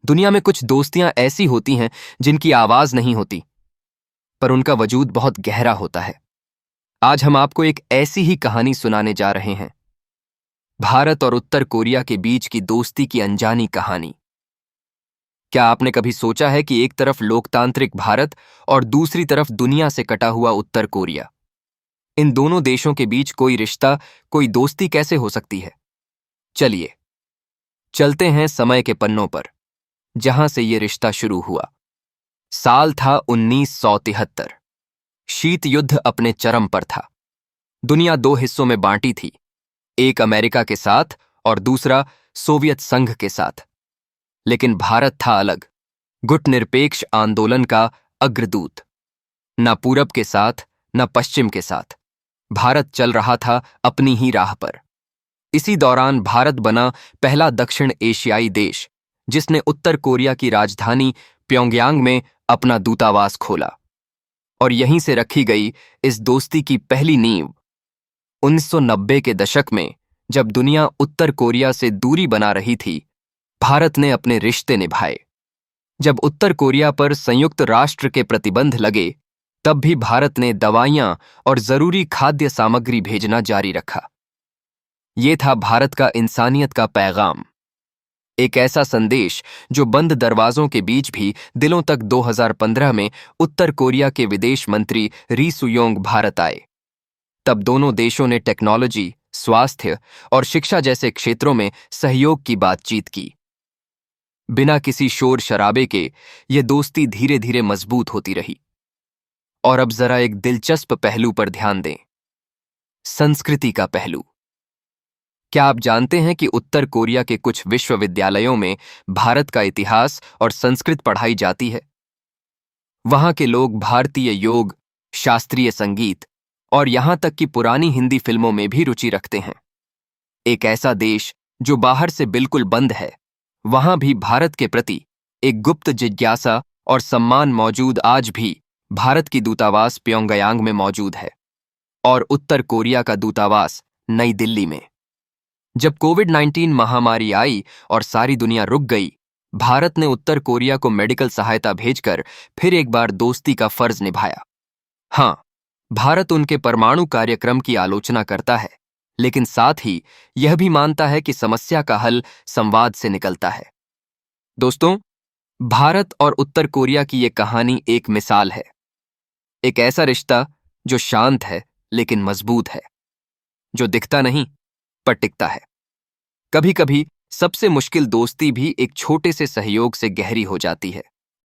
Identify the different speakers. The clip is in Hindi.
Speaker 1: दुनिया में कुछ दोस्तियां ऐसी होती हैं जिनकी आवाज नहीं होती, पर उनका वजूद बहुत गहरा होता है। आज हम आपको एक ऐसी ही कहानी सुनाने जा रहे हैं, भारत और उत्तर कोरिया के बीच की दोस्ती की अनजानी कहानी। क्या आपने कभी सोचा है कि एक तरफ लोकतांत्रिक भारत और दूसरी तरफ दुनिया से कटा हुआ उत्तर कोरिया, इन दोनों देशों के बीच कोई रिश्ता, कोई दोस्ती कैसे हो सकती है? चलिए चलते हैं समय के पन्नों पर, जहां से ये रिश्ता शुरू हुआ। साल था 1973। शीत युद्ध अपने चरम पर था। दुनिया दो हिस्सों में बांटी थी, एक अमेरिका के साथ और दूसरा सोवियत संघ के साथ। लेकिन भारत था अलग, गुटनिरपेक्ष आंदोलन का अग्रदूत। न पूरब के साथ न पश्चिम के साथ, भारत चल रहा था अपनी ही राह पर। इसी दौरान भारत बना पहला दक्षिण एशियाई देश जिसने उत्तर कोरिया की राजधानी प्योंगयांग में अपना दूतावास खोला, और यहीं से रखी गई इस दोस्ती की पहली नींव। 1990 के दशक में, जब दुनिया उत्तर कोरिया से दूरी बना रही थी, भारत ने अपने रिश्ते निभाए। जब उत्तर कोरिया पर संयुक्त राष्ट्र के प्रतिबंध लगे, तब भी भारत ने दवाइयां और जरूरी खाद्य सामग्री भेजना जारी रखा। ये था भारत का इंसानियत का पैगाम, एक ऐसा संदेश जो बंद दरवाजों के बीच भी दिलों तक 2015 में उत्तर कोरिया के विदेश मंत्री री सुयोंग भारत आए। तब दोनों देशों ने टेक्नोलॉजी, स्वास्थ्य और शिक्षा जैसे क्षेत्रों में सहयोग की बातचीत की। बिना किसी शोर शराबे के ये दोस्ती धीरे धीरे मजबूत होती रही। और अब जरा एक दिलचस्प पहलू पर ध्यान दें, संस्कृति का पहलू। क्या आप जानते हैं कि उत्तर कोरिया के कुछ विश्वविद्यालयों में भारत का इतिहास और संस्कृत पढ़ाई जाती है? वहां के लोग भारतीय योग, शास्त्रीय संगीत और यहां तक कि पुरानी हिंदी फिल्मों में भी रुचि रखते हैं। एक ऐसा देश जो बाहर से बिल्कुल बंद है, वहां भी भारत के प्रति एक गुप्त जिज्ञासा और सम्मान मौजूद। आज भी भारत की दूतावास प्योंगयांग में मौजूद है और उत्तर कोरिया का दूतावास नई दिल्ली में। जब कोविड-19 महामारी आई और सारी दुनिया रुक गई, भारत ने उत्तर कोरिया को मेडिकल सहायता भेजकर फिर एक बार दोस्ती का फर्ज निभाया। हां, भारत उनके परमाणु कार्यक्रम की आलोचना करता है, लेकिन साथ ही यह भी मानता है कि समस्या का हल संवाद से निकलता है। दोस्तों, भारत और उत्तर कोरिया की यह कहानी एक मिसाल है। एक ऐसा रिश्ता जो शांत है लेकिन मजबूत है, जो दिखता नहीं पर टिकता है। कभी कभी सबसे मुश्किल दोस्ती भी एक छोटे से सहयोग से गहरी हो जाती है।